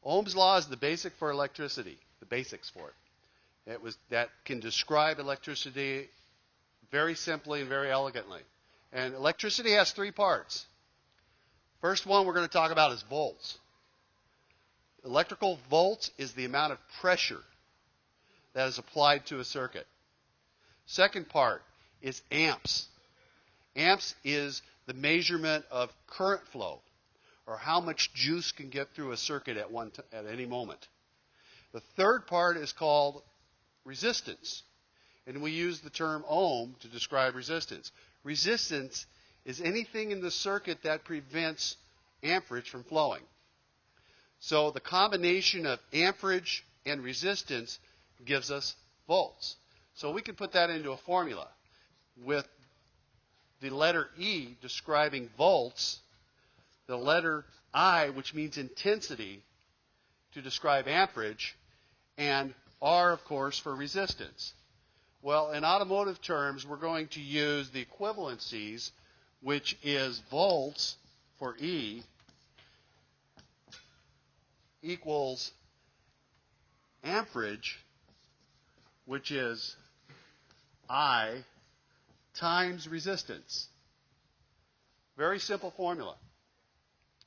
Ohm's law is the basic for electricity, the basics for it. That can describe electricity very simply and very elegantly. And electricity has three parts. First one we're going to talk about is volts. Electrical volts is the amount of pressure that is applied to a circuit. Second part is amps. Amps is the measurement of current flow, or how much juice can get through a circuit at any moment. The third part is called resistance, and we use the term ohm to describe resistance. Resistance is anything in the circuit that prevents amperage from flowing. So the combination of amperage and resistance gives us volts. So we can put that into a formula with the letter E describing volts, the letter I, which means intensity, to describe amperage, and R, of course, for resistance. Well, in automotive terms, we're going to use the equivalencies, which is volts for E equals amperage, which is I, times resistance. Very simple formula.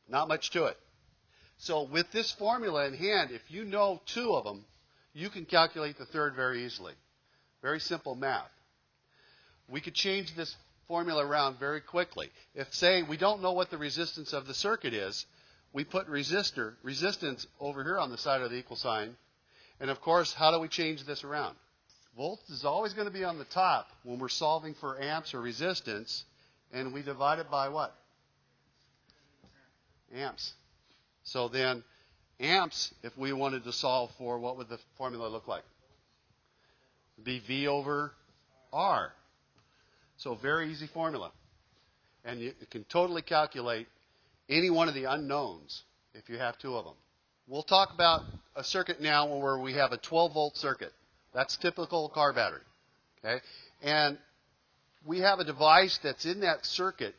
Not much to it. So with this formula in hand, if you know two of them, you can calculate the third very easily. Very simple math. We could change this formula around very quickly. If, say, we don't know what the resistance of the circuit is, we put resistance over here on the side of the equal sign. And of course, how do we change this around? Volts is always going to be on the top when we're solving for amps or resistance, and we divide it by what? Amps. So then, amps, if we wanted to solve for, what would the formula look like? It'd be V over R. So very easy formula. And you can totally calculate any one of the unknowns if you have two of them. We'll talk about a circuit now where we have a 12-volt circuit. That's typical car battery. Okay? And we have a device that's in that circuit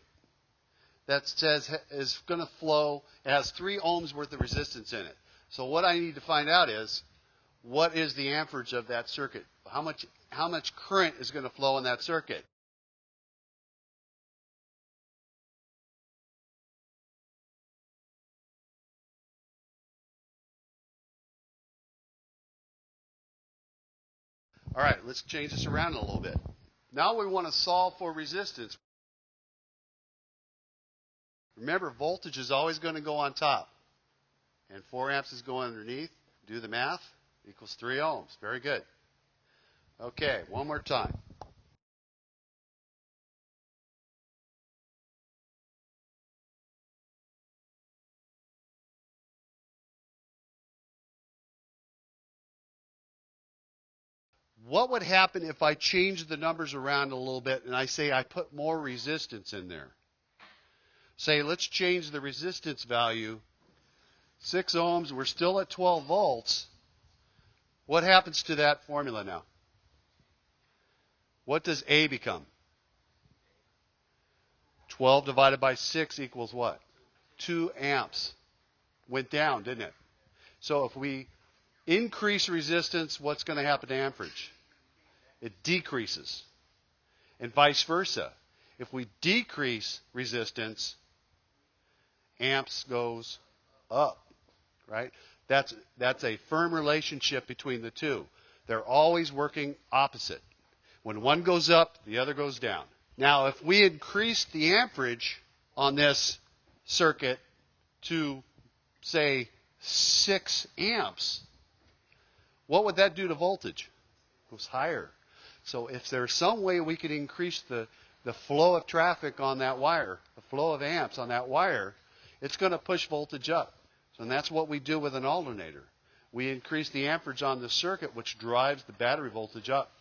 that says is going to flow. It has 3 ohms worth of resistance in it. So what I need to find out is, what is the amperage of that circuit? How much current is going to flow in that circuit? All right, let's change this around a little bit. Now we want to solve for resistance. Remember, voltage is always going to go on top. And 4 amps is going underneath. Do the math. Equals 3 ohms. Very good. Okay, one more time. What would happen if I change the numbers around a little bit and I say I put more resistance in there? Say, let's change the resistance value. 6 ohms, we're still at 12 volts. What happens to that formula now? What does A become? 12 divided by 6 equals what? 2 amps. Went down, didn't it? So if we increase resistance, what's going to happen to amperage? It decreases. And vice versa. If we decrease resistance, amps goes up, right? That's a firm relationship between the two. They're always working opposite. When one goes up, the other goes down. Now, if we increase the amperage on this circuit to, say, 6 amps, what would that do to voltage? It goes higher. So if there's some way we could increase the flow of traffic on that wire, the flow of amps on that wire, it's going to push voltage up. So that's what we do with an alternator. We increase the amperage on the circuit, which drives the battery voltage up.